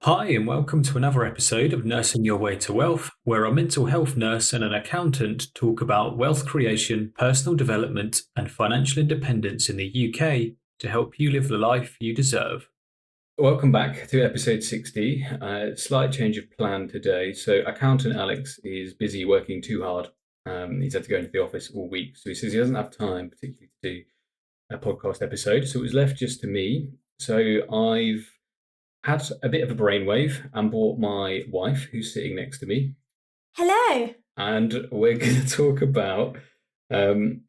Hi, and welcome to another episode of Nursing Your Way to Wealth, where a mental health nurse and an accountant talk about wealth creation, personal development, and financial independence in the UK to help you live the life you deserve. Welcome back to episode 60. Slight change of plan today. So, accountant Alex is busy working too hard. He's had to go into the office all week. So, he says he doesn't have time, particularly to do a podcast episode. So, it was left just to me. So, I've had a bit of a brainwave and brought my wife, who's sitting next to me, Hello. and we're going to talk about um,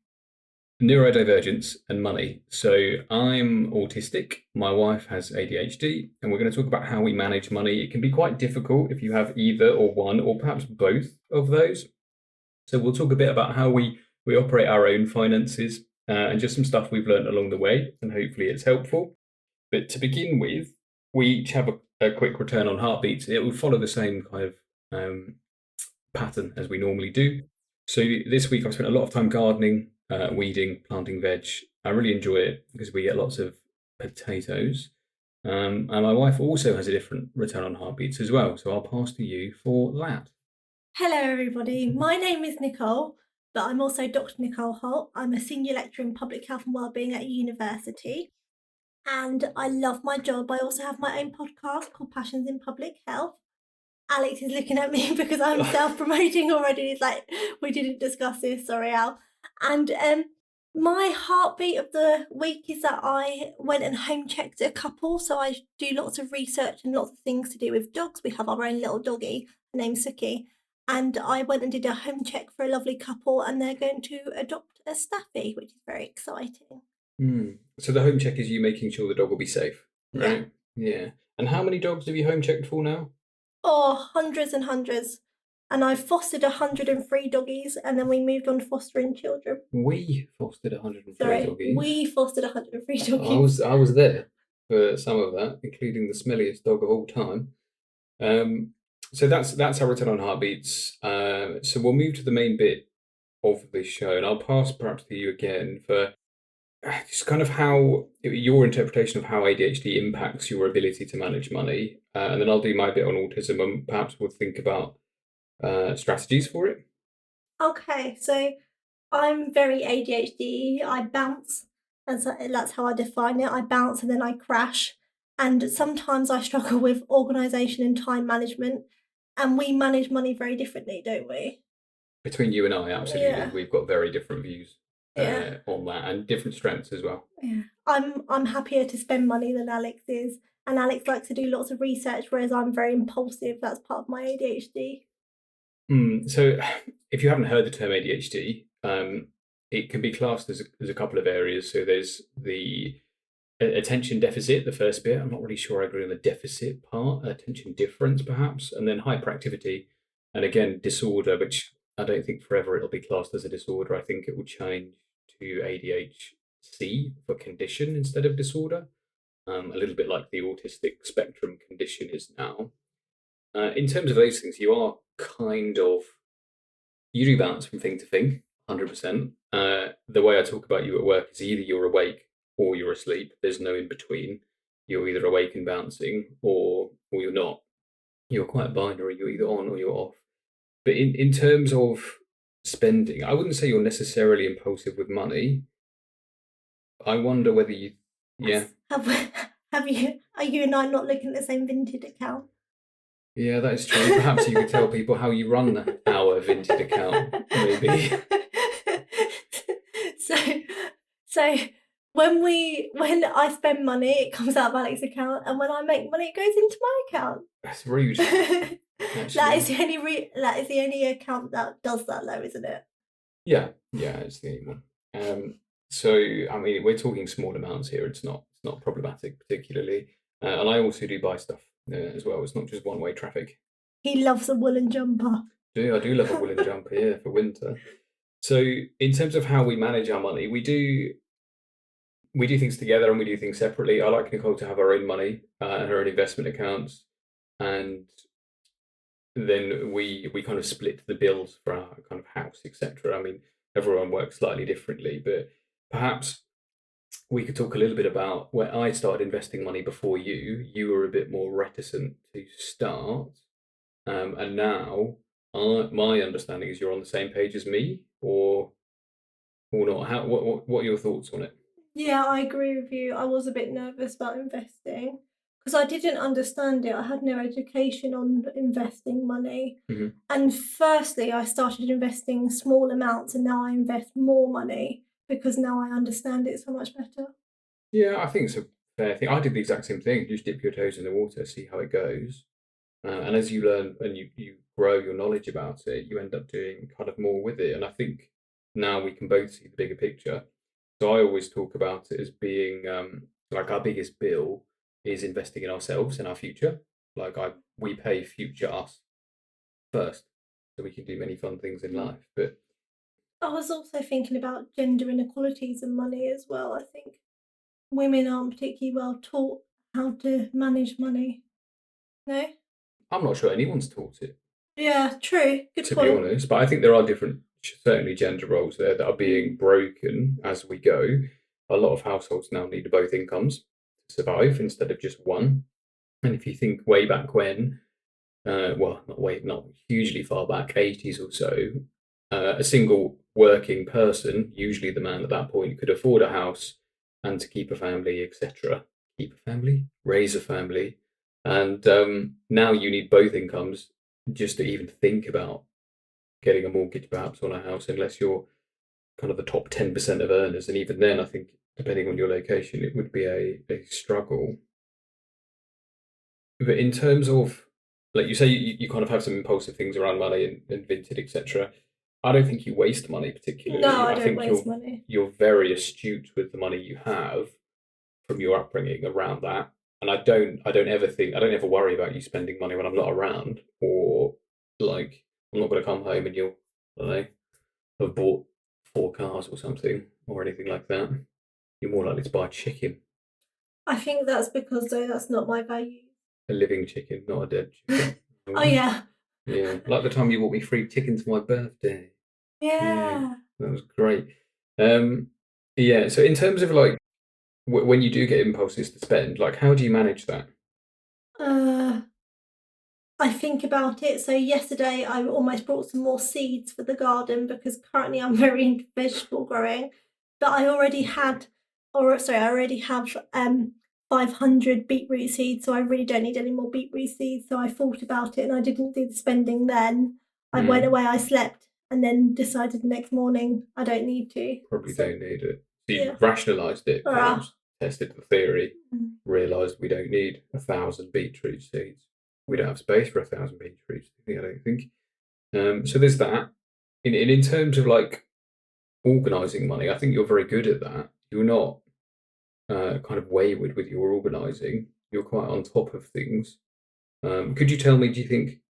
neurodivergence and money. So I'm autistic. My wife has ADHD, and we're going to talk about how we manage money. It can be quite difficult if you have either or one, or perhaps both of those. So we'll talk a bit about how we operate our own finances and just some stuff we've learned along the way, and hopefully it's helpful. But to begin with, we each have a quick return on heartbeats. It will follow the same kind of pattern as we normally do. So this week I've spent a lot of time gardening, weeding, planting veg. I really enjoy it because we get lots of potatoes. And my wife also has a different return on heartbeats as well. So I'll pass to you for that. Hello, everybody. My name is Nicole, but I'm also Dr. Nicole Holt. I'm a senior lecturer in public health and wellbeing at university, and I love my job. I also have my own podcast called Passions in Public Health. Alex is looking at me because I'm self-promoting already. He's like, we didn't discuss this. Sorry, Al. And my heartbeat of the week is that I went and home checked a couple. So I do lots of research and lots of things to do with dogs. We have our own little doggy named Suki. And I went and did a home check for a lovely couple, and they're going to adopt a staffy, which is very exciting. So the home check is you making sure the dog will be safe, Yeah. right? Yeah. And how many dogs have you home checked for now? Oh, hundreds and hundreds. And I fostered 103 doggies, and then we moved on to fostering children. We fostered 103 Sorry, doggies. we fostered 103 doggies. I was there for some of that, including the smelliest dog of all time. So that's our return on heartbeats. So we'll move to the main bit of this show, and I'll pass perhaps to you again for just kind of how your interpretation of how ADHD impacts your ability to manage money, and then I'll do my bit on autism, and perhaps we'll think about strategies for it. Okay, so I'm very ADHD. I bounce. That's how I define it. I bounce and then I crash. And sometimes I struggle with organisation and time management. And we manage money very differently, don't we? Between you and I, absolutely, Yeah, we've got very different views yeah, on that, and different strengths as well. yeah. I'm happier to spend money than Alex is. And Alex likes to do lots of research, whereas I'm very impulsive. That's part of my ADHD. So, if you haven't heard the term ADHD, it can be classed as a couple of areas. So there's the attention deficit, the first bit. I'm not really sure I agree on the deficit part. Attention difference, perhaps, and then hyperactivity, and again disorder, which I don't think forever it'll be classed as a disorder. I think it will change to ADHD for condition instead of disorder. A little bit like the autistic spectrum condition is now. In terms of those things, you are kind of you do bounce from thing to thing, 100%. The way I talk about you at work is either you're awake or you're asleep. There's no in between. You're either awake and bouncing, or you're not. You're quite binary. You're either on or you're off. But in terms of spending, I wouldn't say you're necessarily impulsive with money. I wonder whether you, yeah, Have, have you? Are you and I not looking at the same vintage account? yeah, that is true. Perhaps you could tell people how you run our Vinted account, maybe. so, so when I spend money, it comes out of Alex's account, and when I make money, it goes into my account. That's rude. That is the only account that does that, though, isn't it? Yeah, it's the only one. So I mean, we're talking small amounts here. It's not problematic particularly, and I also do buy stuff as well. It's not just one-way traffic. He loves a woolen jumper. I do love a woolen jumper here for winter. So in terms of how we manage our money, we do things together and we do things separately. I like Nicole to have her own money and her own investment accounts, and then we kind of split the bills for our kind of house, etc. I mean, everyone works slightly differently, but perhaps we could talk a little bit about where I started investing money before you. You were a bit more reticent to start, and now my understanding is you're on the same page as me, or not. How what are your thoughts on it? Yeah, I agree with you. I was a bit nervous about investing because I didn't understand it. I had no education on investing money. Hmm. And firstly, I started investing small amounts and now I invest more money because now I understand it so much better. Yeah, I think it's a fair thing. I did the exact same thing. You just dip your toes in the water, see how it goes. And as you learn and you grow your knowledge about it, you end up doing kind of more with it. And I think now we can both see the bigger picture. So I always talk about it as being like our biggest bill is investing in ourselves and our future. We pay future us first, so we can do many fun things in Mm. life. But I was also thinking about gender inequalities and money as well. I think women aren't particularly well taught how to manage money. No? I'm not sure anyone's taught it, Yeah, true. Good to be point. honest. But I think there are different, certainly gender roles there that are being Mm. broken as we go. A lot of households now need both incomes to survive instead of just one. And if you think way back when, well, not hugely far back, 80s or so, a single working person, usually the man at that point, could afford a house and to keep a family, etc. Keep a family, raise a family, and now you need both incomes just to even think about getting a mortgage, perhaps on a house, unless you're kind of the top 10% of earners, and even then, I think depending on your location, it would be a struggle. But in terms of, like you say, you kind of have some impulsive things around money and Vinted, etc. I don't think you waste money No, particularly. I I don't think waste money. you're very astute with the money you have from your upbringing around that. And I don't ever worry about you spending money when I'm not around, or like I'm not going to come home and you'll, I don't know, have bought 4 cars or something or anything like that. You're more likely to buy a chicken, I think that's because though that's not my value. a living chicken, not a dead chicken. Oh yeah. Yeah, like the time you bought me free chicken for my birthday. Yeah, Yeah. that was great. Um, yeah, so in terms of like when you do get impulses to spend, like how do you manage that? Uh I think about it. So yesterday I almost brought some more seeds for the garden because currently I'm very into vegetable growing. But I already have 500 beetroot seeds, so I really don't need any more beetroot seeds. So I thought about it and I didn't do the spending then. I went Mm, away, I slept, and then decided the next morning I don't need to. probably So don't need it. So yeah. you've rationalised it, Ah. perhaps tested the theory, Mm. realised we don't need 1,000 beetroot seeds. We don't have space for 1,000 beetroot seeds, I don't think. So there's that. In terms of like organising money, I think you're very good at that. You're not kind of wayward with your organising. You're quite on top of things. Could you tell me, do you think,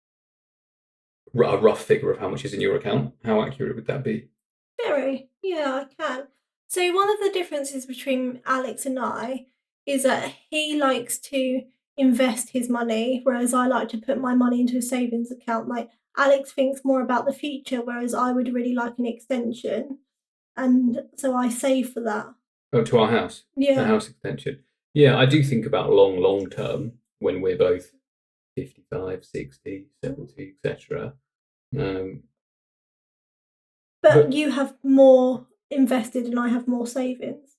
a rough figure of how much is in your account? How accurate would that be? Very. Yeah, I can. So one of the differences between Alex and I is that he likes to invest his money, whereas I like to put my money into a savings account. Like Alex thinks more about the future, whereas I would really like an extension. And so I save for that. Oh, to our house, a Yeah. house extension. Yeah, I do think about long term when we're both 55, 60, Mhm. 70, etc. Um, But but you have more invested and I have more savings.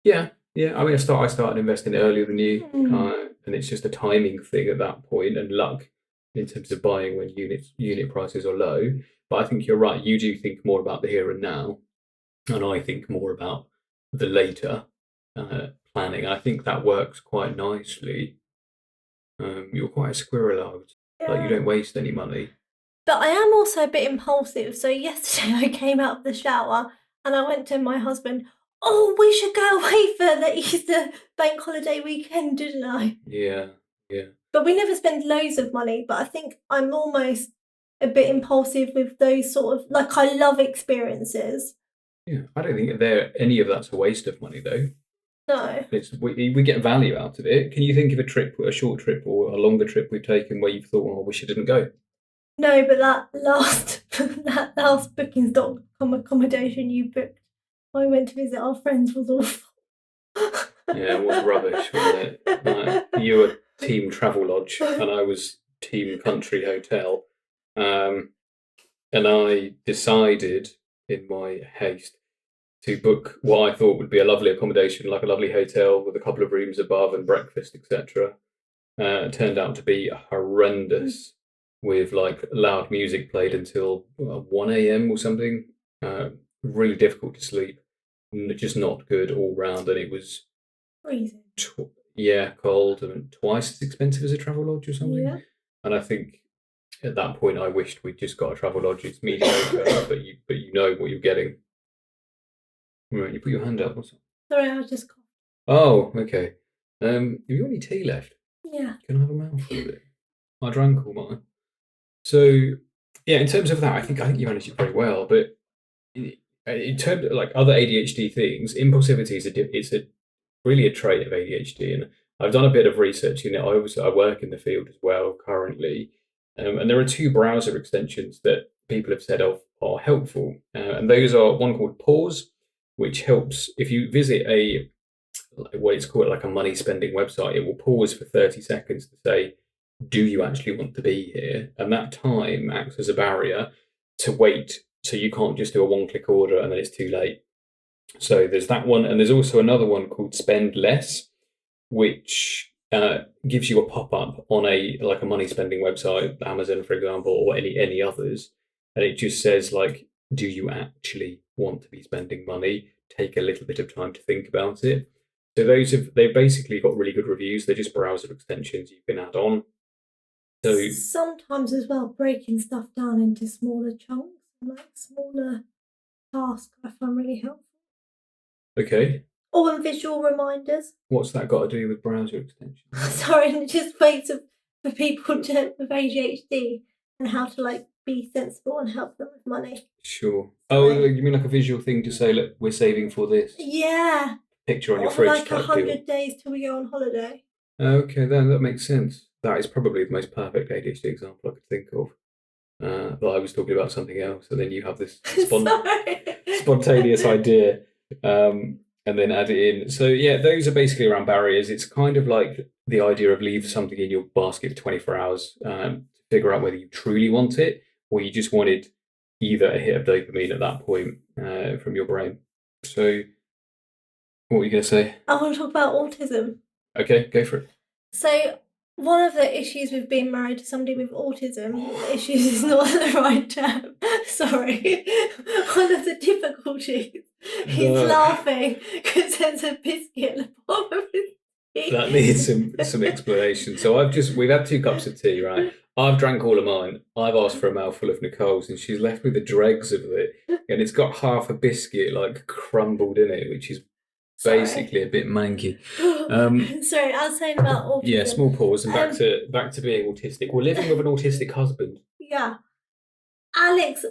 yeah, yeah. I mean, I started investing earlier than you, Mm. and it's just a timing thing at that point and luck in terms of buying when unit prices are low. But I think you're right. You do think more about the here and now, and I think more about the later planning. I think that works quite nicely. You're quite a squirrel, I would say. Like you Yeah. don't waste any money. But I am also a bit impulsive. So yesterday I came out of the shower and I went to my husband, "Oh, we should go away for the Easter bank holiday weekend," didn't I? Yeah, yeah, But we never spend loads of money. But I think I'm almost a bit impulsive with those sort of like I love experiences. yeah. I don't think there any of that's a waste of money though. No. We get value out of it. Can you think of a trip, a short trip or a longer trip we've taken where you've thought, "Oh, I wish I didn't go"? No, but that last that last bookings.com accommodation you booked, I went to visit our friends was awful. Yeah, it was rubbish, wasn't it? You were team Travelodge, and I was team Country Hotel. Um, and I decided, in my haste, to book what I thought would be a lovely accommodation, like a lovely hotel with a couple of rooms above and breakfast, etc. It turned out to be horrendous, with like loud music played until 1 a.m. or something. Really difficult to sleep, just not good all round, and it was Freezing. yeah, cold and twice as expensive as a Travelodge or something. Yeah. And I think at that point I wished we'd just got a Travelodge. It's mediocre, but you know what you're getting. Right, you put your hand up. What's that? Sorry, I just coughed. Oh, okay. Have you got any tea left? Yeah. Can I have a mouthful of it? I drank all mine. So yeah, in terms of that, I think you managed it very well. But in terms of like other ADHD things, impulsivity is really a trait of ADHD, and I've done a bit of research in it. I work in the field as well currently, and there are two browser extensions that people have said are helpful, and those are one called Pause, which helps if you visit a what it's called like a money spending website. It will pause for 30 seconds to say, "Do you actually want to be here?" And that time acts as a barrier to wait, so you can't just do a one-click order and then it's too late. So there's that one, and there's also another one called Spend Less, which gives you a pop up on a money spending website, Amazon, for example, or any others, and it just says like, "Do you actually want to be spending money? Take a little bit of time to think about it." So they've basically got really good reviews. They're just browser extensions you can add on. So sometimes as well, breaking stuff down into smaller chunks, like smaller tasks, I find really helpful. okay, Or visual reminders. what's that got to do with browser extensions? Sorry, and just ways for people with ADHD and how to like be sensible and help them with money. Sure. Sorry. Oh, you mean like a visual thing to say, "Look, we're saving for this." Yeah. Picture on your Or fridge like type deal. 100 days till we go on holiday. Okay, then that makes sense. That is probably the most perfect ADHD example I could think of. But I was talking about something else, and then you have this spontaneous idea, and then add it in. So yeah, those are basically around barriers. It's kind of like the idea of leave something in your basket for 24 hours to figure out whether you truly want it or you just wanted either a hit of dopamine at that point from your brain. So what were you going to say? I want to talk about autism. Okay, go for it. So, one of the issues with being married to somebody with autism, issues is not the right term. Sorry. One of the difficulties, he's No. laughing because there's a biscuit at the bottom of his teeth. That needs some explanation. So we've had 2 cups of tea, right? I've drank all of mine. I've asked for a mouthful of Nicole's, and she's left with the dregs of it, and it's got half a biscuit like crumbled in it, which is basically a bit manky. Sorry, I was saying about autism. Yeah, small pause, and back to being autistic. We're living with an autistic husband. Yeah. Alex,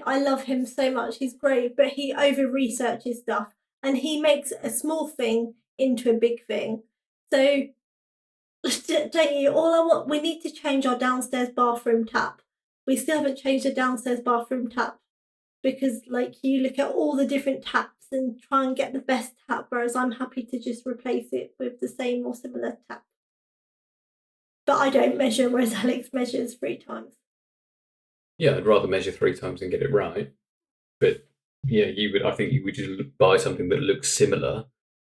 I love him so much. He's great, but he over researches stuff and he makes a small thing into a big thing. So, don't you? We need to change our downstairs bathroom tap. We still haven't changed the downstairs bathroom tap because, like, you look at all the different taps and try and get the best tap, whereas I'm happy to just replace it with the same or similar tap. But I don't measure, whereas Alex measures 3 times. Yeah, I'd rather measure 3 times and get it right. But yeah, I think you would just buy something that looks similar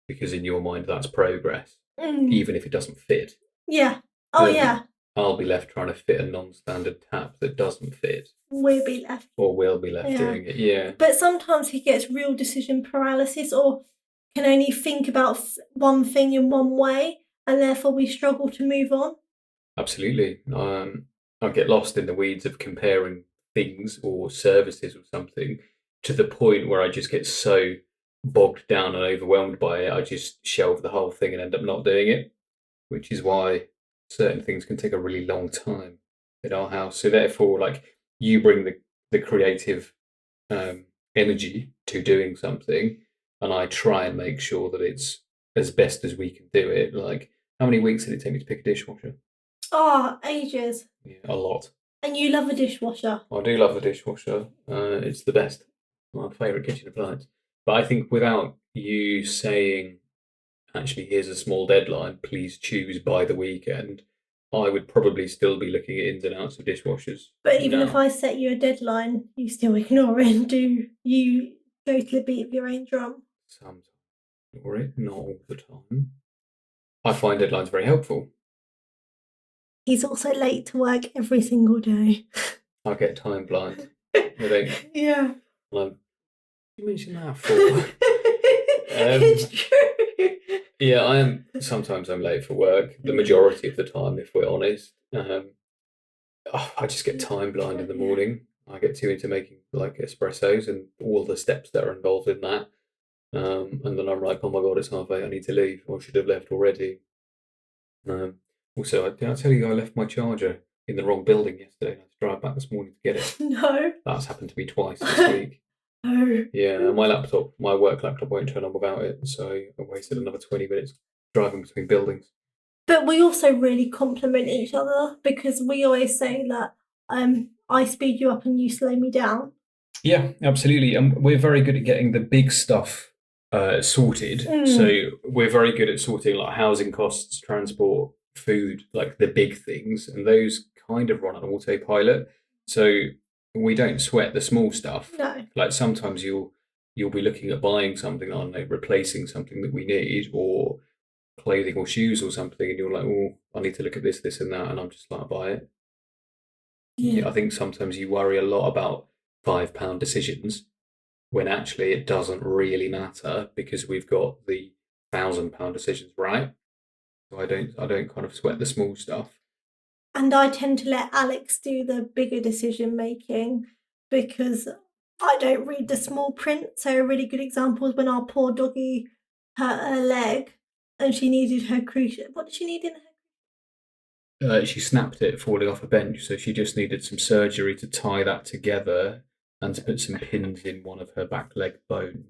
because in your mind that's progress, even if it doesn't fit. Yeah. Oh, yeah. I'll be left trying to fit a non-standard tap that doesn't fit. We'll be left. Or we'll be left doing it, yeah. But sometimes he gets real decision paralysis or can only think about one thing in one way, and therefore we struggle to move on. Absolutely. I get lost in the weeds of comparing things or services or something to the point where I just get so bogged down and overwhelmed by it, I just shelve the whole thing and end up not doing it, which is why certain things can take a really long time in our house. So therefore, like, you bring the creative energy to doing something, and I try and make sure that it's as best as we can do it. Like, how many weeks did it take me to pick a dishwasher? Oh, ages. Yeah, a lot. And you love a dishwasher. I do love the dishwasher. It's the best. My favourite kitchen appliance. But I think without you saying actually, here's a small deadline, please choose by the weekend, I would probably still be looking at ins and outs of dishwashers. But even if now. I set you a deadline, you still ignore it and do you go to the beat of your own drum? Sometimes ignore it, not all the time. I find deadlines very helpful. He's also late to work every single day. I get time blind. I don't. Yeah. You mentioned that for. It's true. Yeah, I am. Sometimes I'm late for work. The majority of the time, if we're honest. I just get time blind in the morning. I get too into making like espressos and all the steps that are involved in that. And then I'm like, oh my god, it's 8:30. I need to leave. Or I should have left already. Also, did I tell you I left my charger in the wrong building yesterday? I had to drive back this morning to get it. No. That's happened to me twice this week. Oh. Yeah, my work laptop won't turn on without it, so I wasted another 20 minutes driving between buildings. But we also really complement each other because we always say that I speed you up and you slow me down. Yeah, absolutely. And we're very good at getting the big stuff sorted. So we're very good at sorting like housing costs, transport, food, like the big things, and those kind of run on autopilot. So we don't sweat the small stuff. No. Like sometimes you'll be looking at buying something, I don't know, replacing something that we need, or clothing or shoes or something, and you're like, oh, I need to look at this, this, and that, and I'm just like, buy it. Yeah. I think sometimes you worry a lot about £5 decisions when actually it doesn't really matter because we've got the £1,000 decisions, right? So I don't kind of sweat the small stuff. And I tend to let Alex do the bigger decision making because I don't read the small print. So a really good example is when our poor doggy hurt her leg and she needed her cruciate. What did she need in her? She snapped it falling off a bench, so she just needed some surgery to tie that together and to put some pins in one of her back leg bones.